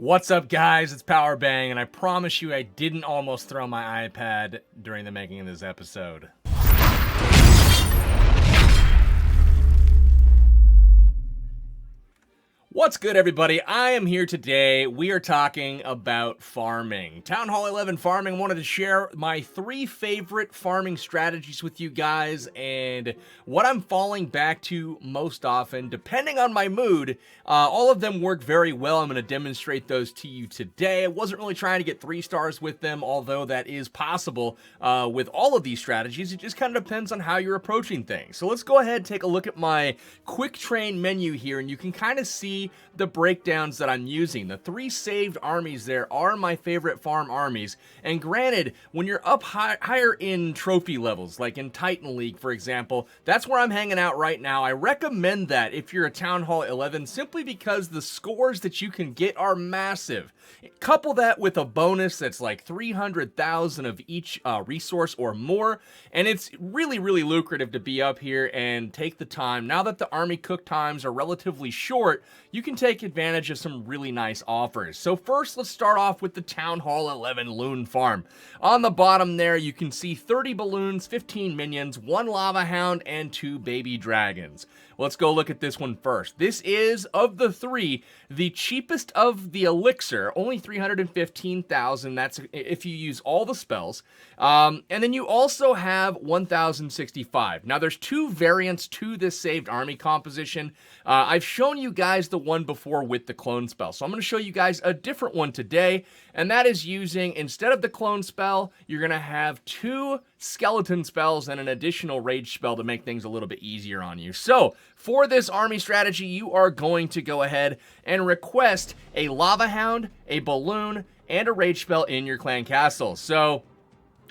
What's up, guys? It's Powerbang, and I promise you I didn't almost throw my iPad during the making of this episode. What's good, everybody? I am here today. We are talking about farming. Town Hall 11 farming. Wanted to share my 3 favorite farming strategies with you guys and what I'm falling back to most often, depending on my mood. All of them work very well. I'm going to demonstrate those to you today. I wasn't really trying to get 3 stars with them, although that is possible with all of these strategies. It just kind of depends on how you're approaching things. So let's go ahead and take a look at my quick train menu here, and you can kind of see the breakdowns that I'm using. The 3 saved armies there are my favorite farm armies, and granted, when you're up higher in trophy levels, like in Titan League, for example, that's where I'm hanging out right now. I recommend that if you're a Town Hall 11, simply because the scores that you can get are massive. Couple that with a bonus that's like 300,000 of each resource or more, and it's really lucrative to be up here and take the time. Now that the army cook times are relatively short, you can take advantage of some really nice offers. So first, let's start off with the Town Hall 11 Loon Farm. On the bottom there, you can see 30 balloons, 15 minions, 1 lava hound, and 2 baby dragons. Let's go look at this one first. This is, of the 3, the cheapest of the elixir, only 315,000. That's if you use all the spells. And then you also have 1,065. Now, there's 2 variants to this saved army composition. I've shown you guys the one before with the clone spell, so I'm going to show you guys a different one today, and that is using, instead of the clone spell, you're going to have 2 skeleton spells and an additional rage spell to make things a little bit easier on you. So, for this army strategy, you are going to go ahead and request a lava hound, a balloon, and a rage spell in your clan castle. So,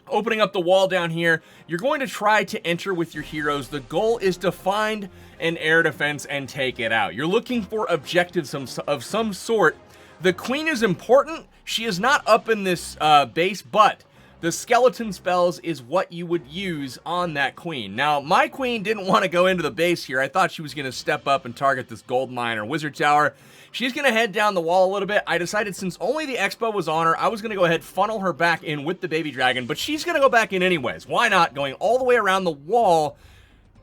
opening up the wall down here, you're going to try to enter with your heroes. The goal is to find an air defense and take it out. You're looking for objectives of some sort. The queen is important. She is not up in this base, but the skeleton spells is what you would use on that queen. Now, my queen didn't want to go into the base here. I thought she was going to step up and target this gold mine or wizard tower. She's going to head down the wall a little bit. I decided since only the expo was on her, I was going to go ahead and funnel her back in with the baby dragon, but she's going to go back in anyways. Why not? Going all the way around the wall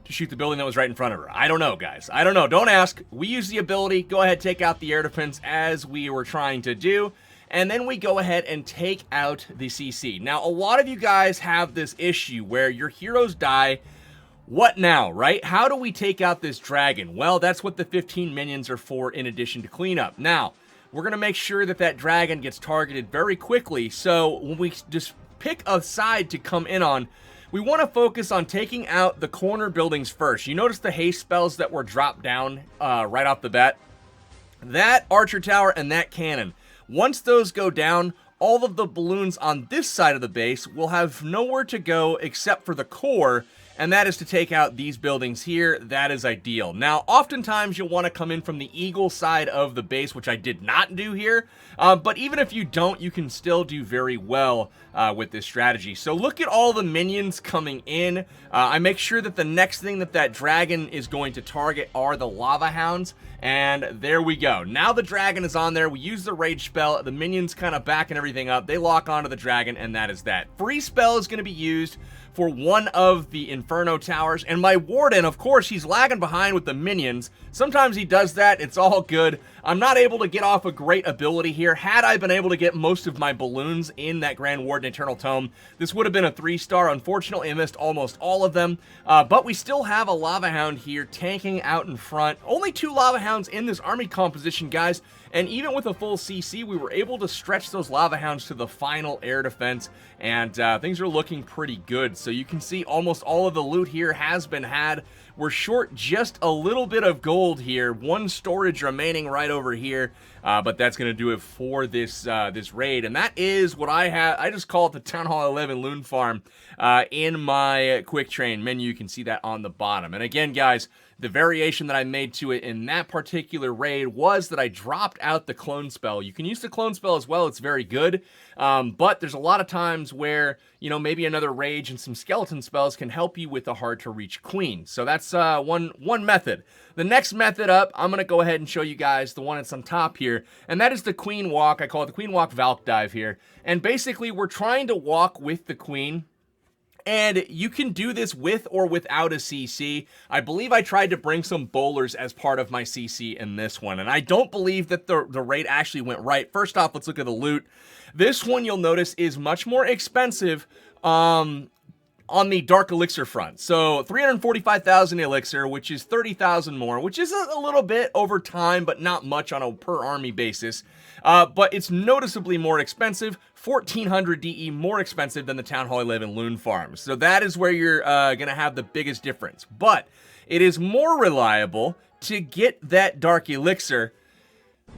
to shoot the building that was right in front of her. I don't know, guys. I don't know. Don't ask. We use the ability. Go ahead, take out the air defense as we were trying to do. And then we go ahead and take out the CC. Now, a lot of you guys have this issue where your heroes die. What now, right? How do we take out this dragon? Well, that's what the 15 minions are for, in addition to cleanup. Now, we're going to make sure that that dragon gets targeted very quickly. So when we just pick a side to come in on, we want to focus on taking out the corner buildings first. You notice the haste spells that were dropped down right off the bat? That archer tower and that cannon. Once those go down, all of the balloons on this side of the base will have nowhere to go except for the core, and that is to take out these buildings here. That is ideal. Now, oftentimes you'll want to come in from the eagle side of the base, which I did not do here, but even if you don't, you can still do very well with this strategy. So look at all the minions coming in. I make sure that the next thing that dragon is going to target are the lava hounds, and there we go. Now the dragon is on there. We use the rage spell. The minions kind of backing everything up. They lock onto the dragon, and that is that. Free spell is going to be used for one of the Inferno towers, and my Warden, of course, he's lagging behind with the minions. Sometimes he does that. It's all good. I'm not able to get off a great ability here. Had I been able to get most of my balloons in that Grand Warden Eternal Tome, this would have been a 3-star. Unfortunately, I missed almost all of them, but we still have a Lava Hound here tanking out in front. Only 2 Lava Hounds in this army composition, guys, and even with a full CC, we were able to stretch those Lava Hounds to the final air defense, and things are looking pretty good. So you can see almost all of the loot here has been had. We're short just a little bit of gold here. 1 storage remaining right over here, but that's going to do it for this this raid. And that is what I have. I just call it the Town Hall 11 Loon Farm in my quick train menu. You can see that on the bottom. And again, guys, The variation that I made to it in that particular raid was that I dropped out the clone spell. You can use the clone spell as well. It's very good. But there's a lot of times where, you know, maybe another rage and some skeleton spells can help you with a hard to reach queen. So that's one method. The next method up, I'm going to go ahead and show you guys the one that's on top here. And that is the queen walk. I call it the queen walk Valk dive here. And basically we're trying to walk with the queen. And you can do this with or without a CC. I believe I tried to bring some bowlers as part of my CC in this one. And I don't believe that the raid actually went right. First off, let's look at the loot. This one, you'll notice, is much more expensive on the Dark Elixir front. So 345,000 Elixir, which is 30,000 more, which is a little bit over time, but not much on a per army basis. But it's noticeably more expensive, 1,400 DE more expensive than the Town Hall 11 Loon Farms. So that is where you're going to have the biggest difference. But it is more reliable to get that Dark Elixir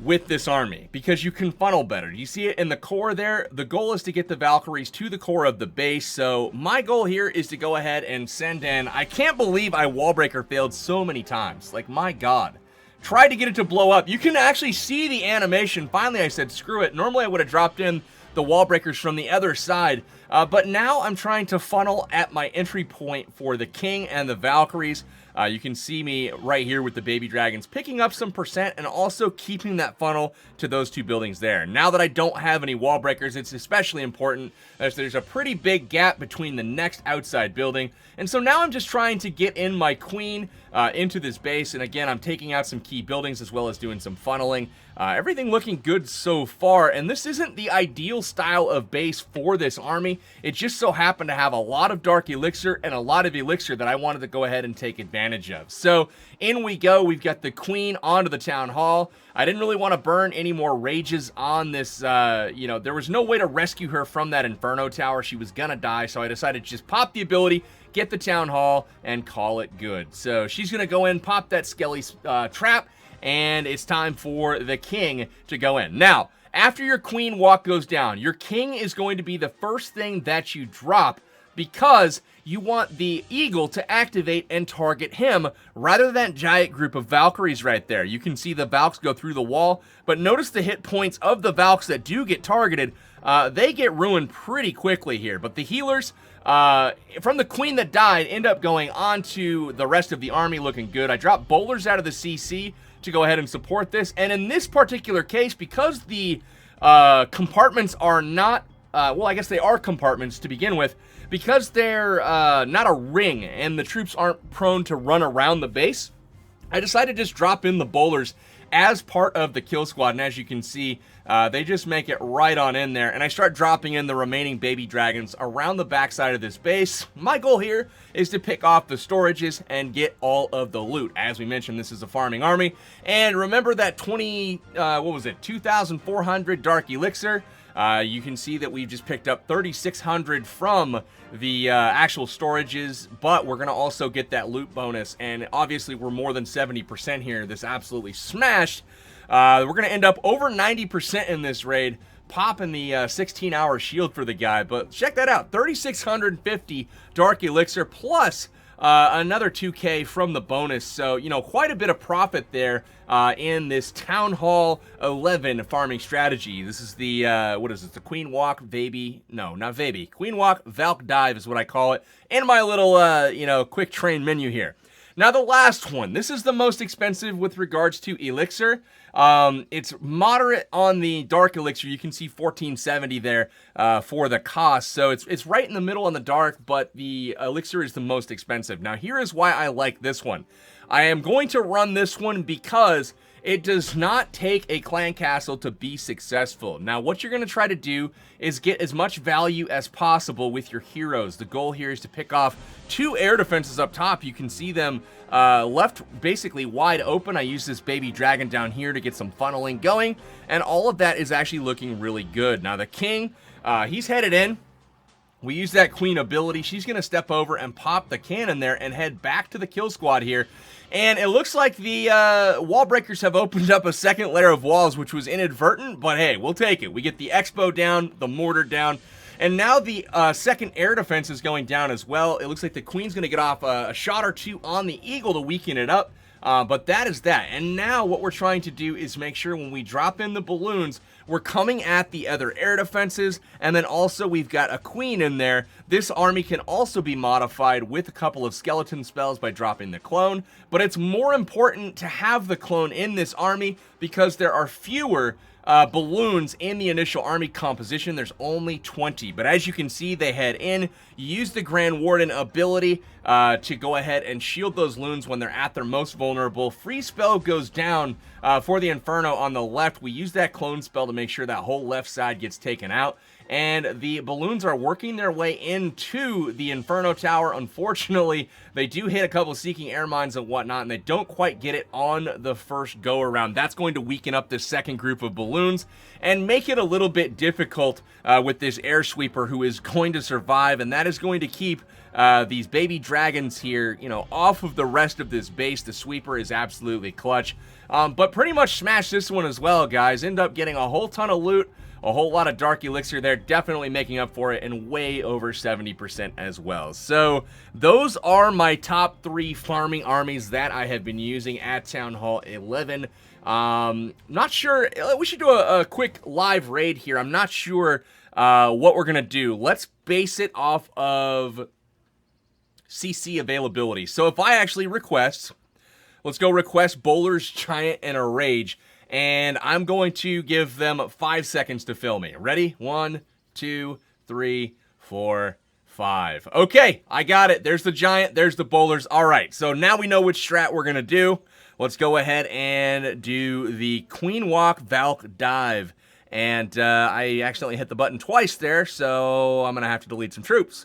with this army because you can funnel better. You see it in the core there. The goal is to get the Valkyries to the core of the base. So my goal here is to go ahead and send in. I can't believe I wallbreaker failed so many times. Like, my God. Tried to get it to blow up. You can actually see the animation. Finally, I said, screw it. Normally, I would have dropped in the wall breakers from the other side. But now I'm trying to funnel at my entry point for the King and the Valkyries. You can see me right here with the baby dragons picking up some percent and also keeping that funnel to those two buildings there. Now that I don't have any wall breakers, it's especially important as there's a pretty big gap between the next outside building. And so now I'm just trying to get in my queen into this base. And again, I'm taking out some key buildings as well as doing some funneling. Everything looking good so far. And this isn't the ideal style of base for this army. It just so happened to have a lot of Dark Elixir and a lot of Elixir that I wanted to go ahead and take advantage of. So in we go. We've got the queen onto the town hall. I didn't really want to burn any more rages on this. You know, there was no way to rescue her from that Inferno tower. She was gonna die. So I decided to just pop the ability, get the town hall, and call it good. So she's gonna go in, pop that Skelly trap, and it's time for the king to go in. Now, after your queen walk goes down, your king is going to be the first thing that you drop because you want the eagle to activate and target him rather than that giant group of Valkyries right there. You can see the Valks go through the wall, but notice the hit points of the Valks that do get targeted. They get ruined pretty quickly here, but the healers from the queen that died end up going on to the rest of the army looking good. I dropped bowlers out of the CC to go ahead and support this, and in this particular case, because the compartments are not, well, I guess they are compartments to begin with, because they're not a ring and the troops aren't prone to run around the base, I decided to just drop in the bowlers as part of the kill squad, and as you can see, they just make it right on in there, and I start dropping in the remaining baby dragons around the backside of this base. My goal here is to pick off the storages and get all of the loot. As we mentioned, this is a farming army, and remember that 2,400 Dark Elixir? You can see that we've just picked up 3,600 from the actual storages, but we're going to also get that loot bonus, and obviously we're more than 70% here. This absolutely smashed. We're going to end up over 90% in this raid, popping the 16-hour shield for the guy, but check that out, 3,650 Dark Elixir plus another 2K from the bonus. So, you know, quite a bit of profit there in this Town Hall 11 farming strategy. This is the, what is it? The Queen Walk Baby. No, not Baby. Queen Walk Valk Dive is what I call it. And my little, you know, quick train menu here. Now, the last one. This is the most expensive with regards to Elixir. It's moderate on the Dark Elixir. You can see 1470 there for the cost. So it's right in the middle on the Dark, but the Elixir is the most expensive. Now, here is why I like this one. I am going to run this one because it does not take a clan castle to be successful. Now, what you're going to try to do is get as much value as possible with your heroes. The goal here is to pick off 2 air defenses up top. You can see them left basically wide open. I use this baby dragon down here to get some funneling going, and all of that is actually looking really good. Now, the king, he's headed in. We use that queen ability. She's going to step over and pop the cannon there and head back to the kill squad here. And it looks like the wall breakers have opened up a second layer of walls, which was inadvertent, but hey, we'll take it. We get the expo down, the mortar down, And now the second air defense is going down as well. It looks like the queen's going to get off a shot or two on the eagle to weaken it up. But that is that. And now what we're trying to do is make sure when we drop in the balloons, we're coming at the other air defenses. And then also we've got a queen in there. This army can also be modified with a couple of skeleton spells by dropping the clone. But it's more important to have the clone in this army because there are fewer balloons in the initial army composition. There's only 20, but as you can see, they head in. You use the Grand Warden ability to go ahead and shield those loons when they're at their most vulnerable. Free spell goes down for the Inferno on the left. We use that clone spell to make sure that whole left side gets taken out. And the balloons are working their way into the Inferno Tower. Unfortunately, they do hit a couple of Seeking Air Mines and whatnot, and they don't quite get it on the first go-around. That's going to weaken up this second group of balloons and make it a little bit difficult with this Air Sweeper who is going to survive, and that is going to keep these baby dragons here, you know, off of the rest of this base. The Sweeper is absolutely clutch, but pretty much smash this one as well, guys. End up getting a whole ton of loot. A whole lot of Dark Elixir there, definitely making up for it, and way over 70% as well. So, those are my top 3 farming armies that I have been using at Town Hall 11. Not sure, we should do a quick live raid here. I'm not sure what we're going to do. Let's base it off of CC availability. So, if I actually request, let's go request Bowler's Giant and a Rage. And I'm going to give them 5 seconds to fill me. Ready? 1, 2, 3, 4, 5. Okay, I got it. There's the Giant. There's the Bowlers. All right, so now we know which strat we're going to do. Let's go ahead and do the Queen Walk Valk Dive. And I accidentally hit the button twice there, so I'm going to have to delete some troops.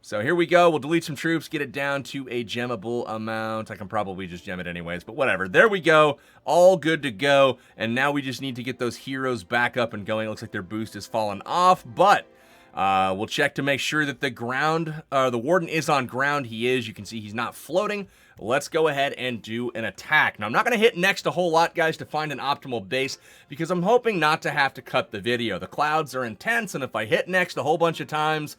So here we go. We'll delete some troops, get it down to a gemmable amount. I can probably just gem it anyways, but whatever. There we go. All good to go. And now we just need to get those heroes back up and going. Looks like their boost has fallen off, but we'll check to make sure that the Warden is on ground. He is. You can see he's not floating. Let's go ahead and do an attack. Now, I'm not going to hit next a whole lot, guys, to find an optimal base, because I'm hoping not to have to cut the video. The clouds are intense, and if I hit next a whole bunch of times,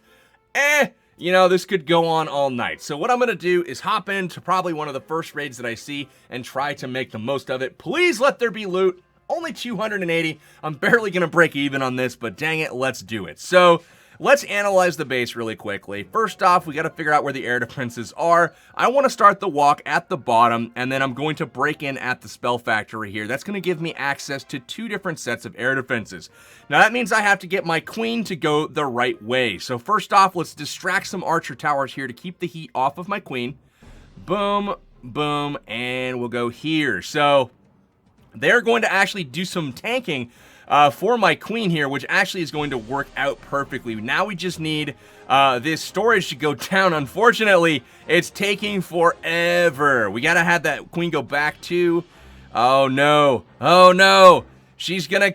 you know, this could go on all night. So what I'm going to do is hop into probably one of the first raids that I see and try to make the most of it. Please let there be loot. Only 280. I'm barely going to break even on this, but dang it, let's do it. So let's analyze the base really quickly. First off, we got to figure out where the air defenses are. I want to start the walk at the bottom, and then I'm going to break in at the spell factory here. That's going to give me access to 2 different sets of air defenses. Now, that means I have to get my queen to go the right way. So first off, let's distract some archer towers here to keep the heat off of my queen. Boom, boom, and we'll go here. So they're going to actually do some tanking for my queen here, which actually is going to work out perfectly. Now we just need this storage to go down. Unfortunately, it's taking forever. We gotta have that queen go back to... Oh no. Oh no. She's gonna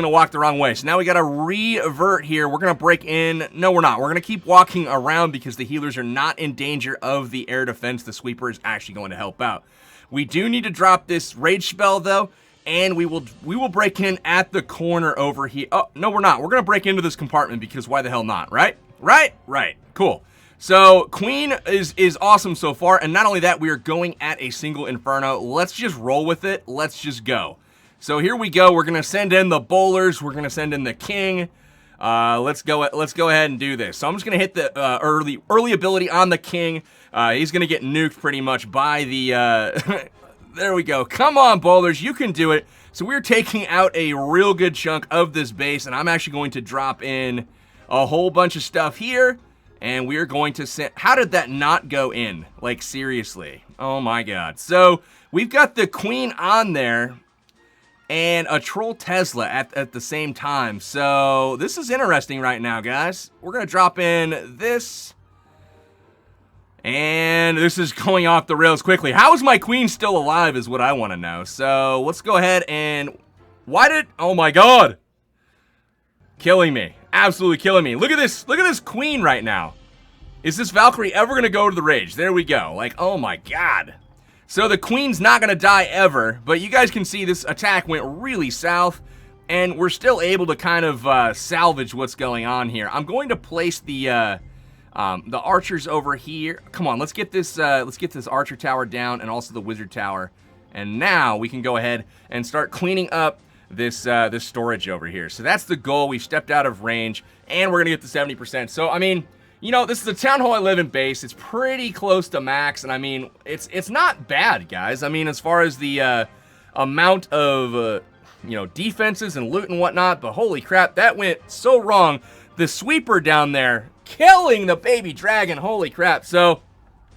walk the wrong way. So now we gotta revert here. We're gonna break in. No, we're not. We're gonna keep walking around because the healers are not in danger of the air defense. The sweeper is actually going to help out. We do need to drop this rage spell though. And we will break in at the corner over here. Oh, no, we're not. We're going to break into this compartment because why the hell not, right? Right? Right. Cool. So, Queen is awesome so far. And not only that, we are going at a single Inferno. Let's just roll with it. Let's just go. So, here we go. We're going to send in the Bowlers. We're going to send in the King. Let's go ahead and do this. So, I'm just going to hit the early ability on the King. He's going to get nuked pretty much by the... There we go. Come on, Bowlers. You can do it. So we're taking out a real good chunk of this base, and I'm actually going to drop in a whole bunch of stuff here, and we're going to send... How did that not go in? Like, seriously. Oh, my God. So we've got the Queen on there and a Troll Tesla at the same time. So this is interesting right now, guys. We're going to drop in this... And this is going off the rails quickly. How is my queen still alive is what I want to know. So let's go ahead and... Oh my God. Killing me. Absolutely killing me. Look at this. Look at this queen right now. Is this Valkyrie ever going to go to the rage? There we go. Like, oh my God. So the queen's not going to die ever. But you guys can see this attack went really south. and we're still able to kind of salvage what's going on here. I'm going to place the archers over here. Come on, let's get this archer tower down and also the wizard tower. And now we can go ahead and start cleaning up this storage over here. So that's the goal. We've stepped out of range, and we're gonna get to 70%. So I mean, you know, this is a Town Hall 11 base. It's pretty close to max, and I mean, it's not bad, guys. I mean, as far as the amount of you know, defenses and loot and whatnot, but holy crap, that went so wrong. The sweeper down there killing the baby dragon. Holy crap. So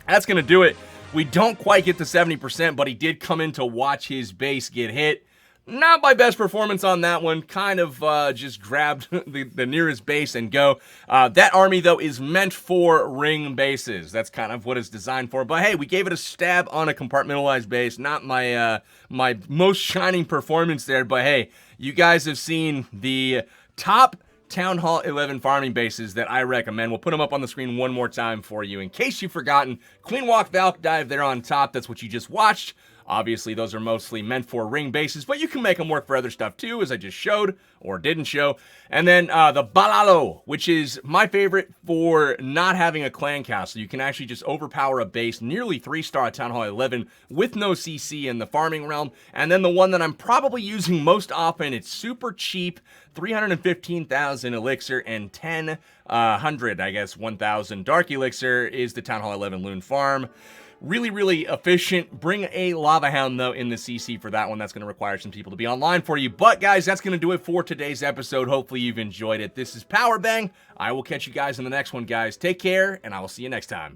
that's gonna do it. We don't quite get to 70%, but he did come in to watch his base get hit. Not my best performance on that one. Kind of just grabbed the nearest base and go. That army, though, is meant for ring bases. That's kind of what it's designed for. But hey, we gave it a stab on a compartmentalized base. Not my my most shining performance there. But hey, you guys have seen the top Town Hall 11 farming bases that I recommend. We'll put them up on the screen one more time for you. In case you've forgotten, Queen Walk, Valk Dive there on top. That's what you just watched. Obviously, those are mostly meant for ring bases, but you can make them work for other stuff too, as I just showed, or didn't show. And then the Balalo, which is my favorite for not having a clan castle. You can actually just overpower a base, nearly 3-star at Town Hall 11, with no CC in the farming realm. And then the one that I'm probably using most often, it's super cheap, 315,000 elixir and 1,000, I guess, 1,000 dark elixir, is the Town Hall 11 Loon Farm. Really, really efficient. Bring a Lava Hound, though, in the CC for that one. That's going to require some people to be online for you. But, guys, that's going to do it for today's episode. Hopefully, you've enjoyed it. This is Powerbang. I will catch you guys in the next one, guys. Take care, and I will see you next time.